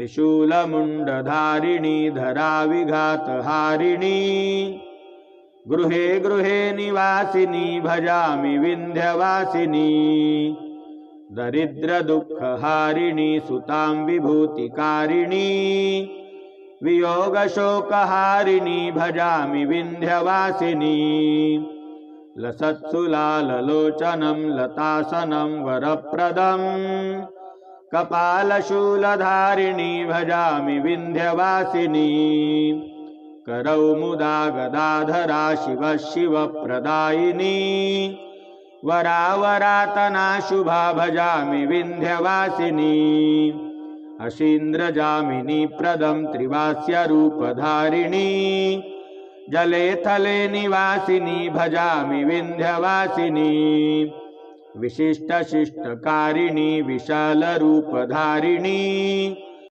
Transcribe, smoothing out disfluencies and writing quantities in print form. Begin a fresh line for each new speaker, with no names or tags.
त्रिशूलमुण्डधारिणी धराविघातहारिणी गृहे गृहे निवासिनी भजामि विन्ध्यवासिनी दरिद्रदुःखहारिणी सुतां विभूतिकारिणी वियोगशोकहारिणी भजामि विन्ध्यवासिनी लसत्सु लाललोचनं लतासनं वरप्रदं कपालशूलधारिणी भजामि विन्ध्यवासिनी करौ मुदा गदाधरा शिव शिवप्रदायिनी वरावरातना शुभा भजामि विन्ध्यवासिनी अशीन्द्रजामिनी प्रदं त्रिवास्यरूपधारिणी जले थले निवासिनी भजामि विन्ध्यवासिनी विशिष्टशिष्टकारिणी विशालरूपधारिणी